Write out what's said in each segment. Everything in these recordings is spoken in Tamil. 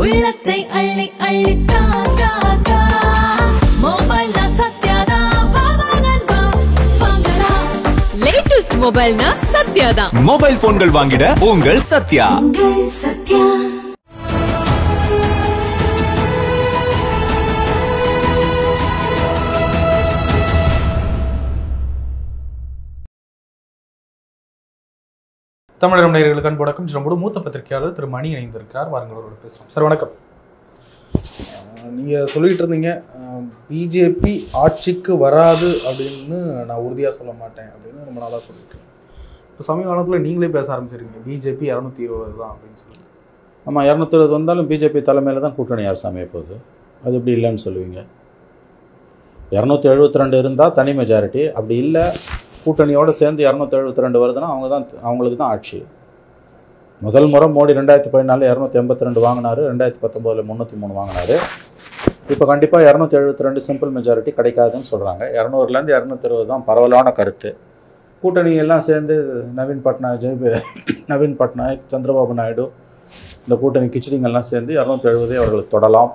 உள்ளத்தை அள்ளி அள்ளி தா தா தா மொபைல்ல சத்யாதா வாங்கடா வாங்கலாம் லேட்டஸ்ட் மொபைல்னா சத்யாதா மொபைல் போன்கள் வாங்கிட உங்கள் சத்யா. தமிழகம் நேயர்களுக்கு அன்பு வணக்கம். நம்மளோட மூத்த பத்திரிகையாளர் திரு மணி இணைந்திருக்கிறார். வாருங்களோட பேசுகிறோம். சார் வணக்கம். நீங்கள் சொல்லிகிட்டு இருந்தீங்க பிஜேபி ஆட்சிக்கு வராது அப்படின்னு நான் உறுதியாக சொல்ல மாட்டேன் அப்படின்னு ரொம்ப நாளாக சொல்லிட்டு இருக்கேன். இப்போ சமீப காலத்தில் நீங்களே பேச ஆரம்பிச்சிருக்கீங்க பிஜேபி 220 தான் அப்படின்னு சொல்லி. ஆமாம், 220 வந்தாலும் பிஜேபி தலைமையில் தான் கூட்டணி அரசு அமைய போகுது. அது எப்படி இல்லைன்னு சொல்லுவீங்க? 272 இருந்தால் தனி மெஜாரிட்டி, அப்படி இல்லை கூட்டணியோடு சேர்ந்து 272 வருதுன்னா அவங்களுக்கு தான் ஆட்சி. முதல் முறை மோடி 2014 282 வாங்கினார், 2019 303 வாங்கினார். இப்போ கண்டிப்பாக 272 சிம்பிள் மெஜாரிட்டி கிடைக்காதுன்னு சொல்கிறாங்க. 200லேருந்து 220 தான் பரவலான கருத்து. கூட்டணி எல்லாம் சேர்ந்து நவீன் பட்நாயக் சந்திரபாபு நாயுடு இந்த கூட்டணி கிச்சடிங்கெல்லாம் சேர்ந்து 270 அவர்களுக்கு தொடலாம்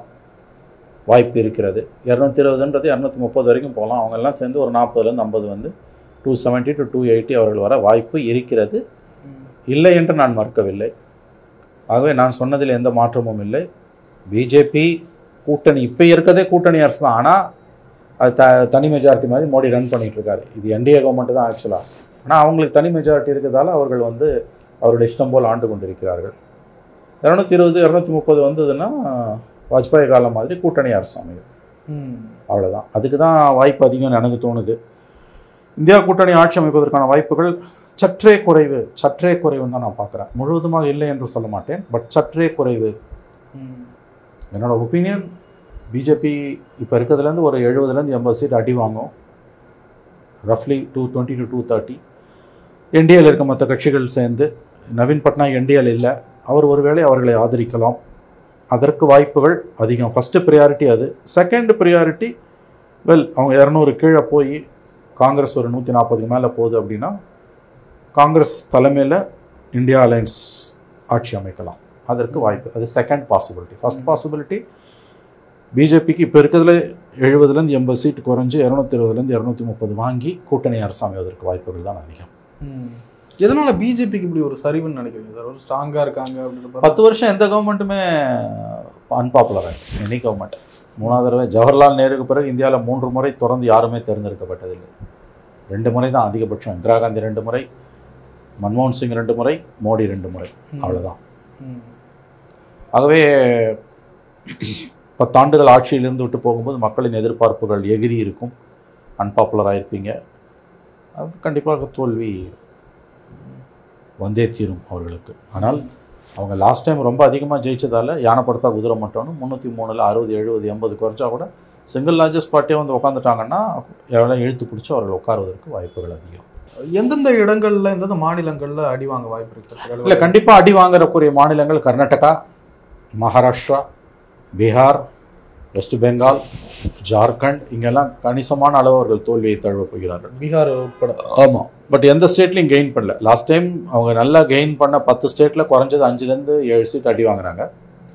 வாய்ப்பு இருக்கிறது. 220ன்றது 230 வரைக்கும் போகலாம். அவங்கெல்லாம் சேர்ந்து ஒரு 40லேருந்து 50 வந்து 270 to 280 அவர்கள் வர வாய்ப்பு இருக்கிறது. இல்லை என்று நான் மறுக்கவில்லை. ஆகவே நான் சொன்னதில் எந்த மாற்றமும் இல்லை. பிஜேபி கூட்டணி இப்போ இருக்கிறதே கூட்டணி அரசு தான். ஆனால் அது தனி மெஜாரிட்டி மாதிரி மோடி ரன் பண்ணிகிட்டு இருக்காரு. இது என்டிஏ கவர்மெண்ட்டு தான் ஆக்சுவலாக. ஆனால் அவங்களுக்கு தனி மெஜாரிட்டி இருக்கிறதால அவர்கள் வந்து அவருடைய இஷ்டம் போல் ஆண்டு கொண்டிருக்கிறார்கள். 220 230 வந்ததுன்னா வாஜ்பாய் காலம் மாதிரி கூட்டணி அரசு அமையும். அவ்வளோதான். அதுக்கு தான் வாய்ப்பு அதிகம்னு எனக்கு தோணுது. இந்தியா கூட்டணி ஆட்சி அமைப்பதற்கான வாய்ப்புகள் சற்றே குறைவுன்னு தான் நான் பார்க்குறேன். முழுவதுமாக இல்லை என்று சொல்ல மாட்டேன், பட் சற்றே குறைவு. என்னோட ஒப்பீனியன், பிஜேபி இப்போ இருக்கிறதுலேருந்து ஒரு 70லேருந்து 80 சீட் அடி வாங்கும். ரஃப்லி 220 to 230. என்டிஏல இருக்க மற்ற கட்சிகள் சேர்ந்து, நவீன் பட்நாயக் என்டிஏல இல்லை, அவர் ஒருவேளை அவர்களை ஆதரிக்கலாம். அதற்கு வாய்ப்புகள் அதிகம். ஃபஸ்ட்டு ப்ரியாரிட்டி அது. செகண்ட் ப்ரியாரிட்டி அவங்க 200 கீழே போய் காங்கிரஸ் ஒரு 140க்கு மேலே போகுது அப்படின்னா காங்கிரஸ் தலைமையில் இந்தியா அலையன்ஸ் ஆட்சி அமைக்கலாம். அதற்கு வாய்ப்பு. அது செகண்ட் பாசிபிலிட்டி. ஃபர்ஸ்ட் பாசிபிலிட்டி பிஜேபிக்கு இப்போ இருக்கிறதுல 70லேருந்து 80 சீட்டு குறைஞ்சி 220லேருந்து 230 வாங்கி கூட்டணி அரசு அமைவதற்கு வாய்ப்புகள் தான் அதிகம். எதனால் பிஜேபிக்கு இப்படி ஒரு சரிவுன்னு நினைக்கிறீங்க சார்? ஒரு ஸ்ட்ராங்காக இருக்காங்க அப்படின்னு 10 வருஷம் எந்த கவர்மெண்ட்டுமே அன்பாப்புலர் ஆகிடும். எனி கவர்மெண்ட் 3வது தடவை ஜவஹர்லால் நேருக்கு பிறகு இந்தியாவில் 3 முறை தொடர்ந்து யாருமே தேர்ந்தெடுக்கப்பட்டதில்லை. 2 முறை தான் அதிகபட்சம். இந்திரா காந்தி 2 முறை, மன்மோகன் சிங் 2 முறை, மோடி 2 முறை, அவ்வளோதான். ஆகவே 10 ஆண்டுகள் ஆட்சியிலிருந்து விட்டு போகும்போது மக்களின் எதிர்பார்ப்புகள் எகிரி இருக்கும். அன்பாப்புலராக இருப்பீங்க. அது கண்டிப்பாக தோல்வி வந்தே தீரும் அவர்களுக்கு. ஆனால் அவங்க லாஸ்ட் டைம் ரொம்ப அதிகமாக ஜெயிச்சதால் யானைப்படுத்தா குதிரை மட்டும்னு 303ல் 60 70 80 குறைச்சா கூட சிங்கிள் லார்ஜஸ்ட் பார்ட்டியாக வந்து உட்காந்துட்டாங்கன்னா எவ்வளோ இழுத்து பிடிச்சி அவர்கள் உட்காருவதற்கு வாய்ப்புகள் அதிகம். எந்தெந்த இடங்களில் எந்தெந்த மாநிலங்களில் அடி வாங்க வாய்ப்பு இருக்குது சார்? இல்லை, கண்டிப்பாக அடி வாங்கக்கூடிய மாநிலங்கள் கர்நாடகா, மகாராஷ்டிரா, பீகார், வெஸ்ட் பெங்கால், ஜார்க்கண்ட், இங்கெல்லாம் கணிசமான அளவு அவர்கள் தோல்வியை தழுவ போகிறார்கள். பீகார் உட்பட. ஆமாம், பட் எந்த ஸ்டேட்லையும் கெயின் பண்ணல. லாஸ்ட் டைம் அவங்க நல்லா கெயின் பண்ண 10 ஸ்டேட்டில் குறைஞ்சது 5லேருந்து 7 சீட் அடி வாங்குறாங்க.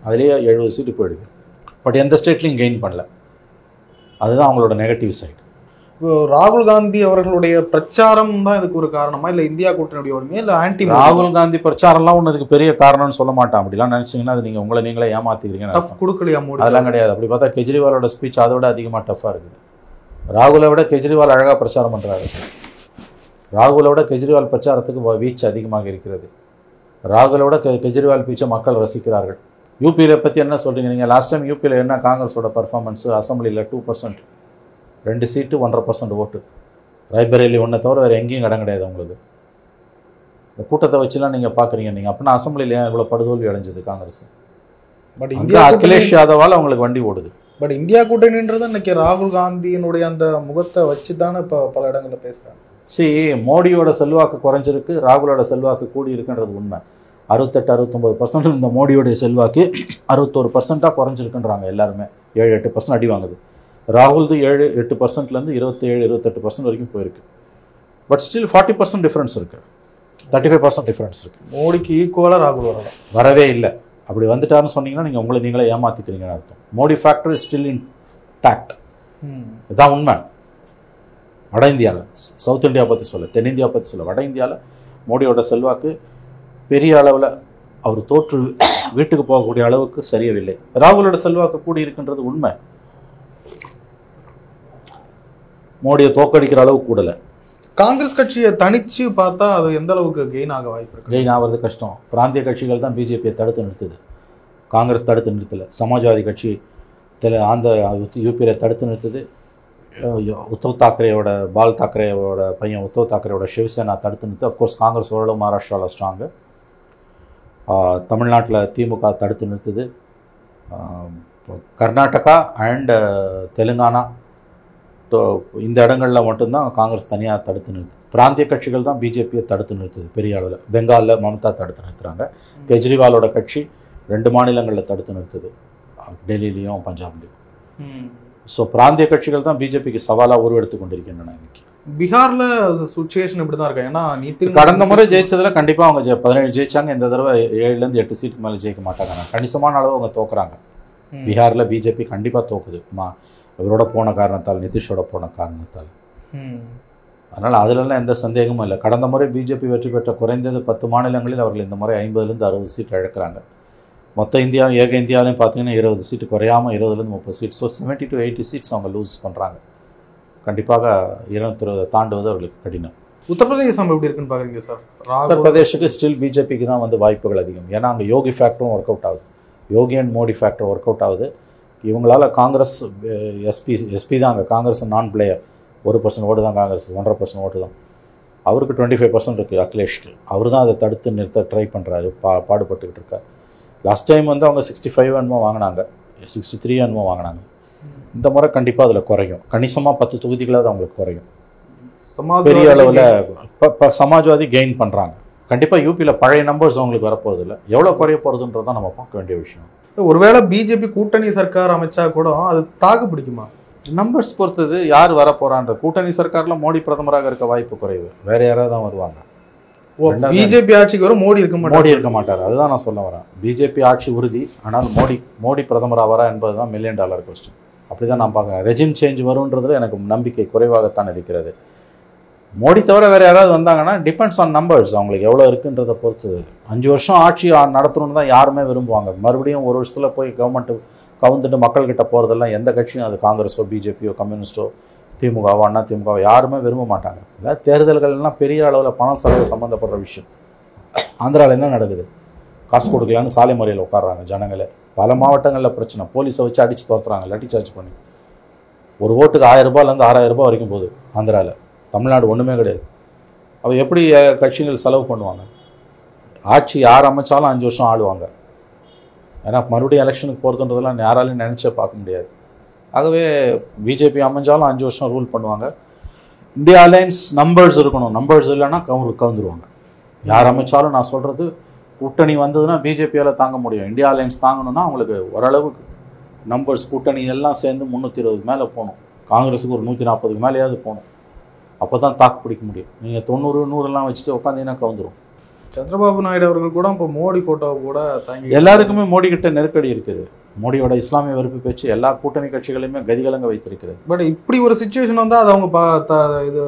அதுலேயே 70 சீட்டு போயிடுது. பட் எந்த ஸ்டேட்லையும் கெயின் பண்ணல. அதுதான் அவங்களோட நெகட்டிவ் சைடு. இப்போ ராகுல் காந்தி அவர்களுடைய பிரச்சாரம் தான் இதுக்கு ஒரு காரணமா, இல்லை இந்தியா கூட்டணியுடைய ஒருமே, இல்லை ஆன்டி? ராகுல் காந்தி பிரச்சாரம்லாம் ஒன்று இதுக்கு பெரிய காரணம்னு சொல்ல மாட்டான். அப்படிலாம் நினச்சிங்கன்னா அது நீங்கள் நீங்களே ஏமாத்திக்கிறீங்க. டஃப் கொடுக்கலையா மோடி? அதெல்லாம் கிடையாது. அப்படி பார்த்தா கெஜ்ரிவாலோட ஸ்பீச் அதை விட அதிகமாக டஃப்பாக இருக்குது. ராகுலை விட கெஜ்ரிவால் அழகாக பிரச்சாரம் பண்ணுறாரு. ராகுலை விட கெஜ்ரிவால் பிரச்சாரத்துக்கு வீச்சு அதிகமாக இருக்கிறது. ராகுலை விட கெஜ்ரிவால் பீச்சை மக்கள் ரசிக்கிறார்கள். யூபியில் பற்றி என்ன சொல்கிறீங்க நீங்கள்? லாஸ்ட் டைம் யூபியில் என்ன காங்கிரஸோட பர்ஃபார்மன்ஸு? அசம்பிளியில் 2%, 2 சீட்டு 1.5% ஓட்டு. ராய்பரேலி ஒன்றை தவிர வேறு எங்கேயும் இடம் கிடையாது உங்களுக்கு. இந்த கூட்டத்தை வச்சுலாம் நீங்கள் பார்க்குறீங்க. நீங்கள் அப்படின்னா அசம்பிளியில் ஏன் இவ்வளோ படுதோல்வி அடைஞ்சது காங்கிரஸ்? பட் இந்தியா அகிலேஷ் யாதவால் அவங்களுக்கு வண்டி ஓடுது. பட் இந்தியா கூட்டணின்றது இன்னைக்கு ராகுல் காந்தியினுடைய அந்த முகத்தை வச்சு தானே இப்போ பல இடங்களில் பேசுகிறாங்க. மோடியோட செல்வாக்கு குறைஞ்சிருக்கு, ராகுலோட செல்வாக்கு கூடி இருக்குன்றது உண்மை. 68-69% இந்த மோடியோடைய செல்வாக்கு 61% குறைஞ்சிருக்குன்றாங்க எல்லாருமே. 7-8% அடி வாங்குது. ராகுல்து 7-8%லேருந்து 27-28% வரைக்கும் போயிருக்கு. பட் ஸ்டில் 40% டிஃப்ரென்ஸ் இருக்குது. 35% டிஃப்ரென்ஸ் இருக்குது. மோடிக்கு ஈக்குவலாக ராகுல் வரவே இல்லை. அப்படி வந்துட்டாருன்னு சொன்னீங்கன்னா நீங்கள் உங்களை நீங்களே ஏமாற்றிக்கிறீங்கன்னு அர்த்தம். Modi factor is still in tagged. இதுதான் உண்மை. வட இந்தியாவில், சவுத் இந்தியா பற்றி சொல்ல, தென்னிந்தியா பற்றி சொல்ல, வட இந்தியாவில் மோடியோட செல்வாக்கு பெரிய அளவில் அவர் தோற்று வீட்டுக்கு போகக்கூடிய அளவுக்கு சரியவில்லை. ராகுலோட செல்வாக்கு கூடி இருக்கின்றது உண்மை. மோடியை தோக்கடிக்கிற அளவுக்கு கூடலை. காங்கிரஸ் கட்சியை தனிச்சு பார்த்தா அது எந்த அளவுக்கு கெயின் ஆக வாய்ப்பு இருக்கு? கெயின் ஆகிறது கஷ்டம். பிராந்திய கட்சிகள் தான் பிஜேபியை தடுத்து நிறுத்துது. காங்கிரஸ் தடுத்து நிறுத்தலை. சமாஜ்வாதி கட்சி யூபியில் தடுத்து நிறுத்துது. உத்தவ் தாக்கரேயோட பால் தாக்கரேயோட பையன் உத்தவ் தாக்கரேயோட சிவசேனா தடுத்து நிறுத்து. அஃப்கோர்ஸ் காங்கிரஸ் ஓரளவு மகாராஷ்டிராவில் ஸ்ட்ராங்கு. தமிழ்நாட்டில் திமுக தடுத்து நிறுத்துது. கர்நாடகா அண்ட் தெலுங்கானா இந்த இடங்களில் மட்டும்தான் காங்கிரஸ் தனியாக தடுத்து நிறுத்துது. பிராந்திய கட்சிகள் தான் பிஜேபியை தடுத்து நிறுத்துது பெரிய அளவில். பெங்காலில் மம்தா தடுத்து நிறுத்துகிறாங்க. கெஜ்ரிவாலோட கட்சி 2 மாநிலங்களில் தடுத்து நிறுத்துது, டெல்லியிலையும் பஞ்சாப்லையும். ஸோ பிராந்திய கட்சிகள் தான் பிஜேபிக்கு சவாலாக உருவெடுத்து கொண்டிருக்கின்றன. இன்னைக்கு பீகார்ல சுச்சுவேஷன் இப்படி தான் இருக்கு. ஏன்னா கடந்த முறை ஜெயிச்சதில் கண்டிப்பாக அவங்க 17 ஜெயிச்சாங்க. இந்த தடவை 7லேருந்து 8 சீட்டுக்கு மேலே ஜெயிக்க மாட்டாங்க. கணிசமான அளவு அவங்க தோக்குறாங்க. பீகாரில் பிஜேபி கண்டிப்பாக தோக்குது. இவரோட போன காரணத்தால், நிதிஷோட போன காரணத்தால். அதனால் அதிலெல்லாம் எந்த சந்தேகமும் இல்லை. கடந்த முறை பிஜேபி வெற்றி பெற்ற குறைந்தது 10 மாநிலங்களில் அவர்கள் இந்த முறை 50லேருந்து 60 சீட் இழக்கிறாங்க. மொத்த இந்தியா ஏக இந்தியாவிலையும் பார்த்தீங்கன்னா 20 சீட்டு குறையாமல் 20லேருந்து 30 சீட். ஸோ 70 to 80 சீட்ஸ் அவங்க லூஸ் பண்ணுறாங்க. கண்டிப்பாக 220 தாண்டுவது அவர்களுக்கு கடினம். உத்தரப்பிரதேசம் எப்படி இருக்குன்னு பார்க்குறீங்க சார்? உத்தரப்பிரதேஷுக்கு ஸ்டில் பிஜேபிக்கு தான் வந்து வாய்ப்புகள் அதிகம். ஏன்னா அங்கே யோகி ஃபேக்டரும் ஒர்க் அவுட் ஆகுது. Yogi and Modi factor work out ஆகுது. இவங்களால் காங்கிரஸ் எஸ்பி தான் அங்கே காங்கிரஸ் நான் பிளேயர். 1% ஓட்டு தான் காங்கிரஸ், 1.5% ஓட்டு தான். அவருக்கு 25% இருக்குது அகிலேஷ்க்கு. அவர் தான் அதை தடுத்து நிறுத்த ட்ரை பண்ணுறாரு, பாடுபட்டுக்கிட்டு இருக்கார். லாஸ்ட் டைம் வந்து அவங்க 65 என்னமோ வாங்கினாங்க, 63 என்னமோ வாங்கினாங்க. இந்த முறை கண்டிப்பாக அதில் குறையும். கணிசமாக 10 தொகுதிகளாவது அவங்களுக்கு குறையும். பெரிய அளவில் இப்போ சமாஜ்வாதி கெயின் பண்ணுறாங்க. கண்டிப்பாக யூபியில் பழைய நம்பர்ஸ் அவங்களுக்கு வரப்போகிறது இல்லை. எவ்வளோ குறைய போகிறதுன்றதான் நம்ம பார்க்க வேண்டிய விஷயம். ஒருவேளை பிஜேபி கூட்டணி சர்க்கார் அமைச்சா கூட அது தாக்கு பிடிக்குமா? நம்பர்ஸ் பொறுத்தது. யார் வரப்போறான்ற கூட்டணி சர்க்காரில் மோடி பிரதமராக இருக்க வாய்ப்பு குறைவு. வேற யாராவது தான் வருவாங்க. பிஜேபி ஆட்சிக்கு வரும், மோடி இருக்க மாட்டார். அதுதான் நான் சொல்ல வரேன். பிஜேபி ஆட்சி உறுதி, ஆனால் மோடி பிரதமர் ஆவாரா என்பது தான் $1 மில்லியன் கொஸ்டின். அப்படி தான் நான் பார்க்குறேன். ரெஜிம் சேஞ்ச் வரும்ன்றதுல எனக்கு நம்பிக்கை குறைவாகத்தான் இருக்கிறது. மோடி தவிர வேறு யாராவது வந்தாங்கன்னா டிபெண்ட்ஸ் ஆன் நம்பர்ஸ். அவங்களுக்கு எவ்வளோ இருக்குன்றதை பொறுத்து. 5 வருஷம் ஆட்சி நடத்தணும்னு தான் யாருமே விரும்புவாங்க. மறுபடியும் 1 வருஷத்தில் போய் கவர்மெண்ட்டு கவுந்துட்டு மக்கள்கிட்ட போகிறதெல்லாம் எந்த கட்சியும், அது காங்கிரஸோ பிஜேபியோ கம்யூனிஸ்டோ திமுகவோ அண்ணா திமுகவோ யாருமே விரும்ப மாட்டாங்க. இல்லை, தேர்தல்கள்லாம் பெரிய அளவில் பண செலவு சம்மந்தப்படுற விஷயம். ஆந்திராவில் என்ன நடக்குது? காசு கொடுக்கலான்னு சாலை முறையில் உட்காடுறாங்க ஜனங்களே. பல மாவட்டங்களில் பிரச்சனை. போலீஸை வச்சு அடித்து துரத்துறாங்க, லட்டி சார்ஜ் பண்ணி. ஒரு ஓட்டுக்கு 1000 ரூபாயிலேருந்து 6000 ரூபாய் வரைக்கும் போகுது ஆந்திராவில். தமிழ்நாடு ஒன்றுமே கிடையாது. அப்போ எப்படி கட்சிகள் செலவு பண்ணுவாங்க? ஆட்சி யார் அமைச்சாலும் 5 வருஷம் ஆளுவாங்க. ஏன்னா மறுபடியும் எலெக்ஷனுக்கு போகிறதுன்றதெல்லாம் யாராலையும் நினச்சே பார்க்க முடியாது. ஆகவே பிஜேபி அமைஞ்சாலும் 5 வருஷம் ரூல் பண்ணுவாங்க. இந்தியா அலையன்ஸ் நம்பர்ஸ் இருக்கணும். நம்பர்ஸ் இல்லைன்னா கவுந்துருவாங்க. யார் அமைச்சாலும் நான் சொல்கிறது, கூட்டணி வந்ததுன்னா பிஜேபியால் தாங்க முடியும். இந்தியா அலையன்ஸ் தாங்கணும்னா அவங்களுக்கு ஓரளவுக்கு நம்பர்ஸ் கூட்டணி எல்லாம் சேர்ந்து 320 மேலே போகணும். காங்கிரஸுக்கு ஒரு 140 மேலேயாவது போகணும். அப்போ தான் தாக்கு பிடிக்க முடியும். நீங்கள் 90, 100 வச்சுட்டு உட்காந்தீங்கன்னா கவுந்துரும். சந்திரபாபு நாயுடு அவர்கள் கூட இப்போ மோடி ஃபோட்டோவை கூட தாங்கி எல்லாருக்குமே மோடி கிட்ட நெருக்கடி இருக்குது. மோடியோட இஸ்லாமிய வெறுப்பு பேச்சு எல்லா கூட்டணி கட்சிகளையுமே கதிகலங்க வைத்திருக்கிறது. பட் இப்படி ஒரு சிச்சுவேஷன் வந்தால் அது அவங்க இது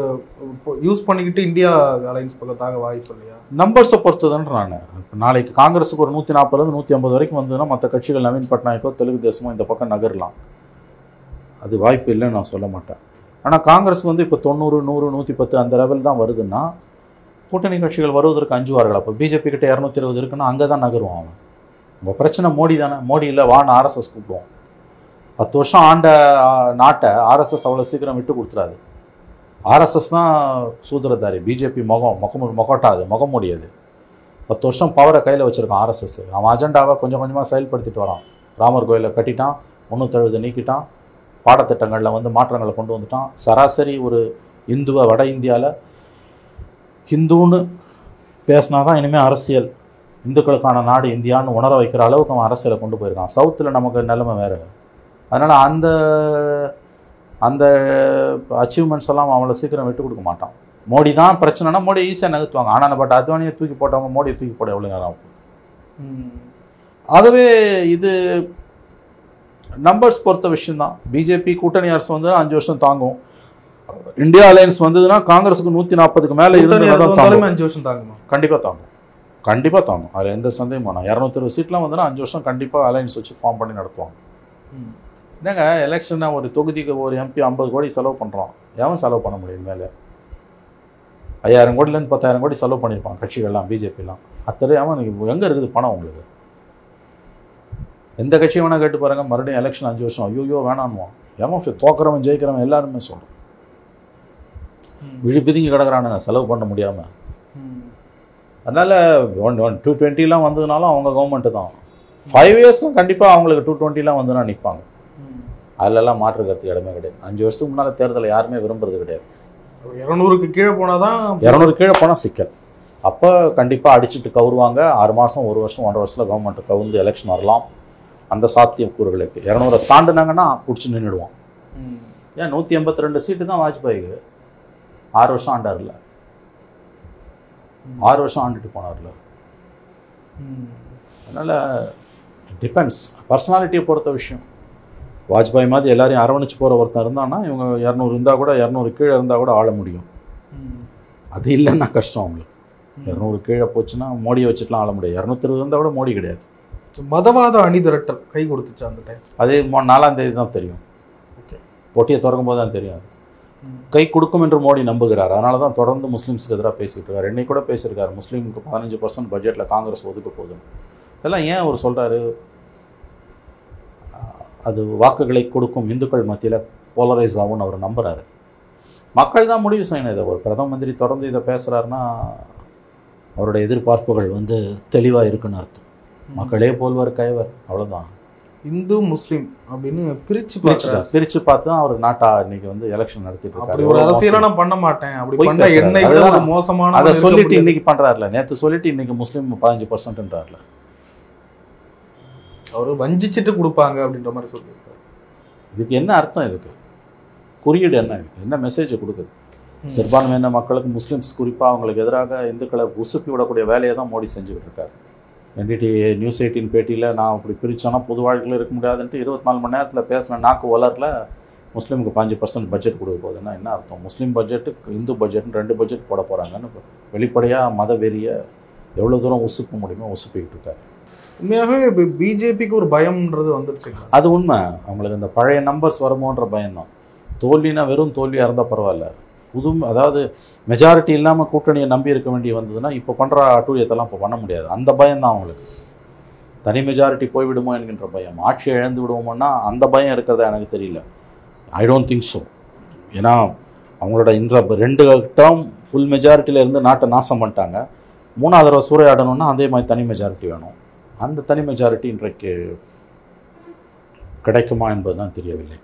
யூஸ் பண்ணிக்கிட்டு இந்தியா அலையன்ஸ் பக்கத்தாக வாய்ப்பு இல்லையா? நம்பர்ஸை பொறுத்ததுன்ற நான் இப்போ நாளைக்கு காங்கிரஸுக்கு ஒரு 140லேருந்து 150 வரைக்கும் வந்ததுன்னா மற்ற கட்சிகள் நவீன் பட்நாயக்கோ தெலுங்கு தேசமோ இந்த பக்கம் நகரலாம். அது வாய்ப்பு இல்லைன்னு நான் சொல்ல மாட்டேன். ஆனால் காங்கிரஸுக்கு வந்து இப்போ 90, 100, 110 அந்த லெவல் தான் வருதுன்னா கூட்டணி கட்சிகள் வருவதற்கு அஞ்சுவார்கள். அப்போ பிஜேபி கிட்ட 220 இருக்குன்னா அங்கே தான் நகருவான் அவன். உங்கள் பிரச்சனை மோடி தானே. மோடி இல்லை, வான்னு ஆர்எஸ்எஸ் கூப்பிடுவோம். 10 வருஷம் ஆண்ட நாட்டை ஆர்எஸ்எஸ் அவ்வளோ சீக்கிரம் விட்டு கொடுத்துறாது. ஆர்எஸ்எஸ் தான் சூத்திரதாரி. பிஜேபி முகட்டா, அது முகம் முடியாது. 10 வருஷம் பவரை கையில் வச்சுருக்கான் ஆர்எஸ்எஸ். அவன் அஜெண்டாவை கொஞ்சம் கொஞ்சமாக செயல்படுத்திட்டு வரான். ராமர் கோயிலை கட்டிட்டான், 370 நீக்கிட்டான், பாடத்திட்டங்களில் வந்து மாற்றங்களை கொண்டு வந்துட்டான். சராசரி ஒரு இந்துவை வட இந்தியாவில் ஹிந்துன்னு பேசினா தான் இனிமேல் அரசியல் இந்துக்களுக்கான நாடு இந்தியான்னு உணர வைக்கிற அளவுக்கு அவன் அரசியலை கொண்டு போயிருக்கான். சவுத்தில் நமக்கு நிலைமை வேறு. அதனால் அந்த அந்த அச்சீவ்மெண்ட்ஸ் எல்லாம் அவங்கள சீக்கிரம் விட்டு கொடுக்க மாட்டான். மோடி தான் பிரச்சனைனா மோடி ஈஸியாக நகர்த்துவாங்க. ஆனால் பட் அத்வானியை தூக்கி போட்டவங்க மோடியை தூக்கி போட எவ்வளோ நேரம் ஆகும்? ஆகவே இது நம்பர்ஸ் பொறுத்த விஷயம்தான். பிஜேபி கூட்டணி அரசு வந்து 5 வருஷம் தாங்கும். இந்தியா அலையன்ஸ் வந்ததுன்னா காங்கிரஸுக்கு 140க்கு மேலே இருந்து 5 வருஷம் தாங்குமா? கண்டிப்பாக தாங்கும், கண்டிப்பாக தாங்கும். அதில் எந்த சந்தேகமும் வேணாம். 220 சீட்லாம் வந்துன்னா 5 வருஷம் கண்டிப்பாக அலையன்ஸ் வச்சு ஃபார்ம் பண்ணி நடத்துவாங்க. என்னங்க எலெக்ஷனை ஒரு தொகுதிக்கு ஒரு எம்பி 50 கோடி செலவு பண்ணுறோம், எவன் செலவு பண்ண முடியும்? மேலே 5000 கோடியிலேருந்து 10,000 கோடி செலவு பண்ணியிருப்பாங்க கட்சிகள்லாம், பிஜேபிலாம். அத்தனை அவன் எங்கே இருக்குது பணம் உங்களுக்கு? எந்த கட்சி வேணால் கேட்டு பாருங்க, மறுபடியும் எலெக்ஷன் 5 வருஷம் ஐயோ வேணான்னுவான். ஏமா தோக்குறவன் ஜெயிக்கிறவன் எல்லாருமே சொல்கிறோம். விழி பிதுங்கி கிடக்குறானுங்க செலவு பண்ண முடியாமல். அதனால் 220 வந்ததுனாலும் அவங்க கவர்மெண்ட்டு தான். 5 இயர்ஸ்லாம் கண்டிப்பாக அவங்களுக்கு 220 வந்துன்னா நிற்பாங்க. அதிலெல்லாம் மாற்றுக்கிறதுக்கு இடமே கிடையாது. 5 வருஷத்துக்கு முன்னால் தேர்தலை யாருமே விரும்புறது கிடையாது. 200க்கு கீழே போனால் தான் 200 கீழே போனால் சிக்கல். அப்போ கண்டிப்பாக அடிச்சுட்டு கவுருவாங்க. 6 மாதம் 1 வருஷம் 1.5 வருஷத்தில் கவர்மெண்ட்டு கவுந்து எலெக்ஷன் வரலாம். அந்த சாத்தியக்கூறுகளுக்கு 200 தாண்டினாங்கன்னா பிடிச்சி நின்றுடுவான். ஏன் 182 சீட்டு தான் வாஜ்பாய்க்கு. 6 வருஷம் ஆண்டார்ல, 6 வருஷம் ஆண்டுட்டு போனார்ல. அதனால் டிபெண்ட்ஸ், பர்சனாலிட்டியை பொறுத்த விஷயம். வாஜ்பாய் மாதிரி எல்லாரையும் அரவணைச்சு போகிற ஒருத்தன் இருந்தான்னா இவங்க 200 இருந்தால் கூட 200 கீழே இருந்தால் கூட ஆள முடியும். அது இல்லைன்னா கஷ்டம் அவங்களுக்கு. 200 கீழே போச்சுன்னா மோடியை வச்சுட்டுலாம் ஆள முடியாது. 220 இருந்தால் கூட மோடி கிடையாது. மதவாத அணிதிரட்டல் கை கொடுத்துச்சு அந்த டைம். அதே 4ஆம் தேதி தான் தெரியும். ஓகே, போட்டியை திறக்கும் போது தான் தெரியும். கை கொடுக்கும் என்று மோடி நம்புகிறார். அதனால தான் தொடர்ந்து முஸ்லீம்ஸுக்கு எதிராக பேசிகிட்டு இருக்காரு. என்னை கூட பேசியிருக்காரு, முஸ்லீமுக்கு 15% பட்ஜெட்டில் காங்கிரஸ் ஒதுக்க போகுதுன்னு. இதெல்லாம் ஏன் அவர் சொல்கிறாரு? அது வாக்குகளை கொடுக்கும் இந்துக்கள் மத்தியில் போலரைஸ் ஆகும்னு அவர் நம்புகிறாரு. மக்கள் தான் முடிவு செய்யணும். இதை ஒரு பிரதம மந்திரி தொடர்ந்து இதை பேசுகிறாருன்னா அவருடைய எதிர்பார்ப்புகள் வந்து தெளிவாக இருக்குன்னு அர்த்தம். மக்களே போல்வர் கைவர், அவ்வளோதான். இந்து முஸ்லீம் அப்படின்னு பிரித்து பார்த்து தான் அவர் நாட்டா இன்னைக்கு வந்து எலெக்ஷன் நடத்திட்டு இருக்காரு. ஒரு அரசியலை நான் பண்ண மாட்டேன் அப்படி பண்ண என்னை விட ஒரு மோசமான அதை சொல்லிட்டு இன்னைக்கு பண்றாருல. நேற்று சொல்லிட்டு இன்னைக்கு முஸ்லீம் 15%ன்றாருல. அவர் வஞ்சிச்சுட்டு கொடுப்பாங்க அப்படின்ற மாதிரி சொல்லியிருக்காரு. இதுக்கு என்ன அர்த்தம்? இதுக்கு குறியீடு என்ன? என்ன மெசேஜை கொடுக்குது? சிறுபான்மையின மக்களுக்கு, முஸ்லீம்ஸ் குறிப்பாக அவங்களுக்கு எதிராக இந்துக்களை உசுப்பி விடக்கூடிய வேலையை தான் மோடி செஞ்சுக்கிட்டு இருக்காரு. NDTV நியூஸ் 18 பேட்டியில் நான் அப்படி பிரித்தோன்னா பொது வாழ்க்கையில் இருக்க முடியாதுன்ட்டு 24 மணி நேரத்தில் பேசின நாக்கு வளரில் முஸ்லீமுக்கு 5% பட்ஜெட் கொடுக்க போகுதுன்னா என்ன அர்த்தம்? முஸ்லீம் பட்ஜெட்டு இந்து பட்ஜெட்னு 2 பட்ஜெட் போட போகிறாங்கன்னு வெளிப்படையாக மத வெறியை எவ்வளோ தூரம் உசுப்ப முடியுமோ உசுப்பிக்கிட்டு இருக்காரு. உண்மையாகவே இப்போ பிஜேபிக்கு ஒரு பயம்ன்றது வந்துருச்சு. அது உண்மை. அவங்களுக்கு இந்த பழைய நம்பர்ஸ் வருமோன்ற பயம்தான். தோல்வினா வெறும் தோல்வியாக இருந்தால் பரவாயில்ல, அதாவது மெஜாரிட்டி இல்லாமல் கூட்டணியை நம்பி இருக்க வேண்டி வந்ததுன்னா இப்போ பண்ணுற அட்டூழியத்தெல்லாம் இப்போ பண்ண முடியாது. அந்த பயம்தான் அவங்களுக்கு. தனி மெஜாரிட்டி போய்விடுமோ என்கின்ற பயம், ஆட்சியை இழந்து விடுவோமோன்னா அந்த பயம் இருக்கிறதா எனக்கு தெரியல. I don't think so. ஏன்னா அவங்களோட 2 டேர்ம் ஃபுல் மெஜாரிட்டியில் இருந்து நாட்டை நாசம் பண்ணிட்டாங்க. 3வது தடவை சூறையாடணும்னா அதே மாதிரி தனி மெஜாரிட்டி வேணும். அந்த தனி மெஜாரிட்டி இன்றைக்கு கிடைக்குமா என்பது தான் தெரியவில்லை.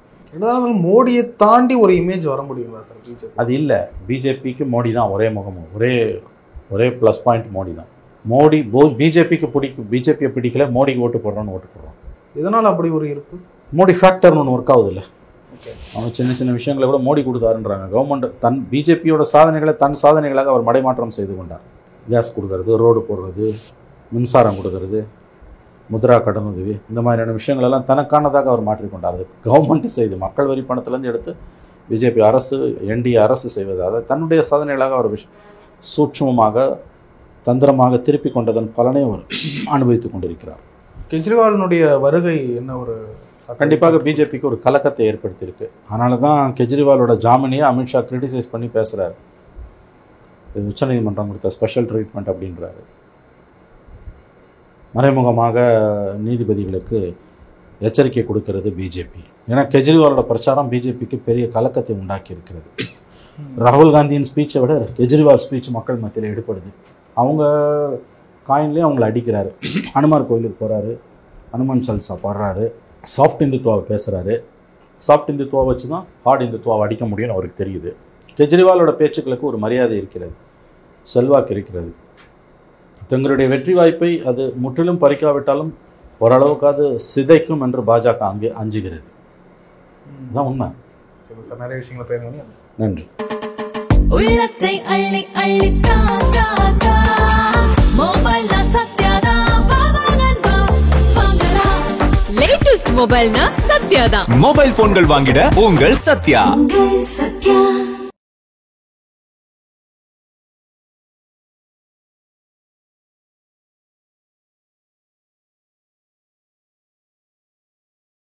மோடியை தாண்டி ஒரு இமேஜ் வர முடியுங்களா சார் பிஜேபி? அது இல்லை. பிஜேபிக்கு மோடி தான் ஒரே முகமும், ஒரே ப்ளஸ் பாயிண்ட் மோடி தான். மோடி பிஜேபிக்கு பிடிக்கும், பிஜேபியை பிடிக்கல, மோடிக்கு ஓட்டு போடுறோன்னு ஓட்டு போடுறோம். இதனால் அப்படி ஒரு இருப்பு மோடி ஃபேக்டர்னு ஒன்று ஒர்க் ஆகுது இல்லை? அவங்க சின்ன சின்ன விஷயங்களை கூட மோடி கொடுத்தாருன்றாங்க. கவர்மெண்ட் பிஜேபியோட சாதனைகளை தன் சாதனைகளாக அவர் மடைமாற்றம் செய்து கொண்டார். கேஸ் கொடுக்கறது, ரோடு போடுறது, மின்சாரம் கொடுக்கறது, முத்ரா கடனுதவி, இந்த மாதிரியான விஷயங்களெல்லாம் தனக்கானதாக அவர் மாற்றிக்கொண்டார். அது கவர்மெண்ட்டு செய்து மக்கள் வரி பணத்திலேருந்து எடுத்து பிஜேபி அரசு, NDA அரசு செய்வது, அதை தன்னுடைய சாதனைகளாக அவர் சூட்சமமாக தந்திரமாக திருப்பி கொண்டதன் பலனை அவர் அனுபவித்துக் கொண்டிருக்கிறார். கெஜ்ரிவாலினுடைய வருகை என்ன ஒரு கண்டிப்பாக பிஜேபிக்கு ஒரு கலக்கத்தை ஏற்படுத்தியிருக்கு. அதனால தான் கெஜ்ரிவாலோட ஜாமீனையை அமித்ஷா கிரிட்டிசைஸ் பண்ணி பேசுகிறார். இது உச்சநீதிமன்றம் கொடுத்த ஸ்பெஷல் ட்ரீட்மெண்ட் அப்படின்றாரு. மறைமுகமாக நீதிபதிகளுக்கு எச்சரிக்கை கொடுக்கிறது பிஜேபி. ஏன்னா கெஜ்ரிவாலோட பிரச்சாரம் பிஜேபிக்கு பெரிய கலக்கத்தை உண்டாக்கி இருக்கிறது. ராகுல் காந்தியின் ஸ்பீச்சை விட கெஜ்ரிவால் ஸ்பீச் மக்கள் மத்தியில் எடுப்படுது. அவங்க காயின்லேயே அவங்கள அடிக்கிறாரு. ஹனுமார் கோயிலுக்கு போகிறாரு, ஹனுமான் சாலிசா பாடுறாரு, சாஃப்ட் இந்துத்துவாவை பேசுகிறாரு. சாஃப்ட் இந்துத்துவா வச்சு தான் ஹார்ட் இந்துத்துவாவை அடிக்க முடியும்னு அவருக்கு தெரியுது. கெஜ்ரிவாலோட பேச்சுக்களுக்கு ஒரு மரியாதை இருக்கிறது, செல்வாக்கு இருக்கிறது. தங்களுடைய வெற்றி வாய்ப்பை அது முற்றிலும் பறிக்காவிட்டாலும் ஓரளவுக்கு அது சிதைக்கும் என்று பாஜக அங்கே அஞ்சுகிறது. அதுதான் உண்மை. நிறைய விஷயங்களை பேசுங்க. நன்றி. உள்ளத்தை அள்ளி அள்ளி தா மொபைல் சத்யாதா பெஸ்ட் மொபைல்னா சத்யா தான். மொபைல் போன்கள் வாங்கிட உங்கள் சத்யா. உங்கள் சத்யா.